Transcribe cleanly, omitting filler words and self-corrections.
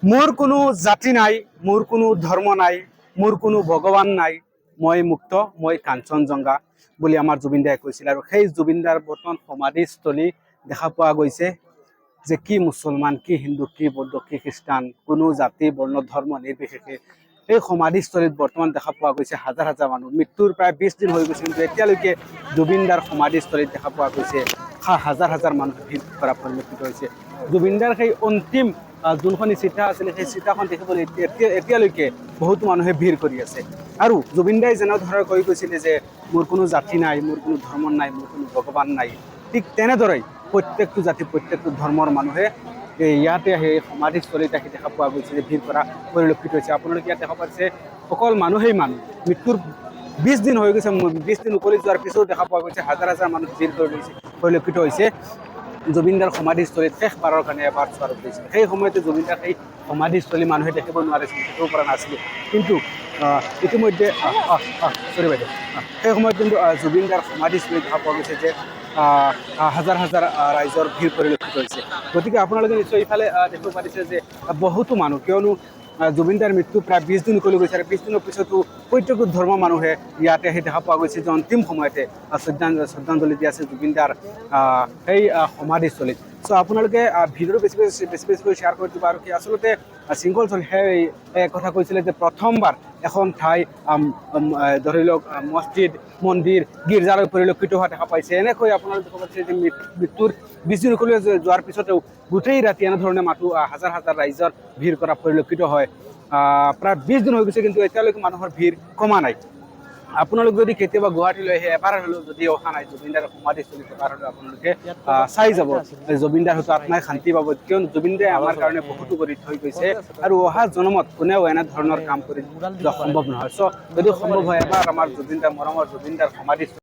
মোৰ কোনো জাতি নাই, মোৰ কোনো ধৰ্ম নাই, মোৰ কোনো ভগৱান নাই, মই মুক্ত, মই কাঞ্চনজংঘা বুলি আমাৰ জুবিন দাই কৈছিল। আৰু সেই জুবিন দাৰ বৰ্তমান সমাধিস্থলী দেখা পোৱা গৈছে যে কি মুছলমান, কি হিন্দু, কি বৌদ্ধ, কি খ্ৰীষ্টান, কোনো জাতি বৰ্ণ ধৰ্ম নিৰ্বিশেষে এই সমাধিস্থলীত বৰ্তমান দেখা পোৱা গৈছে হাজাৰ হাজাৰ মানুহ। মৃত্যুৰ প্ৰায় 20 দিন হৈ গৈছে, কিন্তু এতিয়ালৈকে জুবিন দাৰ সমাধিস্থলীত দেখা পোৱা গৈছে হাজাৰ হাজাৰ মানুহ ভিৰ কৰা পৰিলক্ষিত হৈছে। জুবিন দাৰ সেই অন্তিম যোনখন চিতা আছিলে সেই চিতাখন দেখিবলৈ এতিয়ালৈকে বহুতো মানুহে ভিৰ কৰি আছে। আৰু জুবিন দাই যেনেদৰে কৈ গৈছিলে যে মোৰ কোনো জাতি নাই, মোৰ কোনো ধৰ্ম নাই, মোৰ কোনো ভগৱান নাই, ঠিক তেনেদৰেই প্ৰত্যেকটো জাতি প্ৰত্যেকটো ধৰ্মৰ মানুহে ইয়াতে সেই সমাধিস্থলীত আহি দেখা পোৱা গৈছে যে ভিৰ কৰা পৰিলক্ষিত হৈছে। আপোনালোকে ইয়াত দেখা পাইছে অকল মানুহেই মানুহ। মৃত্যুৰ 20 দিন হৈ গৈছে, 20 দিন উকলি যোৱাৰ পিছতো দেখা পোৱা গৈছে হাজাৰ হাজাৰ মানুহ ভিৰ পৰিলক্ষিত হৈছে জুবিনদাৰ সমাধিস্থলীত শেষবাৰৰ কাৰণে এবাৰ চোৱাৰ উদ্দেশ্যে। সেই সময়তে জুবিনদাৰ সেই সমাধিস্থলী মানুহে দেখিব নোৱাৰিছিল, দেখিব পৰা নাছিল। কিন্তু ইতিমধ্যে চৰি বাইদেউ, সেই সময়ত কিন্তু জুবিনদাৰ সমাধিস্থলীত দেখা পোৱা গৈছে যে হাজাৰ হাজাৰ ৰাইজৰ ভিৰ পৰিলক্ষিত হৈছে। গতিকে আপোনালোকে নিশ্চয় ইফালে দেখিব পাৰিছে যে বহুতো মানুহ, কিয়নো জুবিনদাৰ মৃত্যু প্ৰায় 20 দিন উকলি গৈছে। আৰু 20 দিনৰ পিছতো প্ৰত্যেকটো ধৰ্মৰ মানুহে ইয়াতে আহি দেখা পোৱা গৈছে যে অন্তিম সময়তে শ্ৰদ্ধাঞ্জলি দি আছে জুবিনদাৰ সেই সমাধিস্থলীত। চ' আপোনালোকে ভিডিঅ'টো বেছিকৈ শ্বেয়াৰ কৰি দিব। আৰু কি আচলতে শৃংখল সেই কথা কৈছিলে যে প্ৰথমবাৰ এখন ঠাই ধৰি লওক মছজিদ, মন্দিৰ, গীৰ্জালৈ পৰিলক্ষিত হোৱা দেখা পাইছে। এনেকৈ আপোনালোকে দেখা পাইছে যে মৃত্যুৰ 20 দিন উকলি যোৱাৰ পিছতেও গোটেই ৰাতি এনেধৰণে হাজাৰ হাজাৰ ৰাইজৰ ভিৰ কৰা পৰিলক্ষিত হয়। প্ৰায় 20 দিন হৈ গৈছে, কিন্তু এতিয়ালৈকে মানুহৰ ভিৰ কমা নাই। আপোনালোক যদি কেতিয়াবা গুৱাহাটীলৈ আহে, এবাৰ হ'লেও যদি অহা নাই জুবিনদাৰ সমাধিস্থলীত, এবাৰ হ'লেও আপোনালোকে চাই যাব। জুবিনদাৰ হয়তো আত্মাই শান্তি পাব, কিয়নো জুবিনদাই আমাৰ কাৰণে বহুতো কৰি থৈ গৈছে। আৰু অহা জনমত কোনেও এনেধৰণৰ কাম কৰি যোৱা সম্ভৱ নহয়। চ' যদি সম্ভৱ হয় এবাৰ আমাৰ জুবিনদাৰ মৰমৰ জুবিনদাৰ সমাধিস্থলী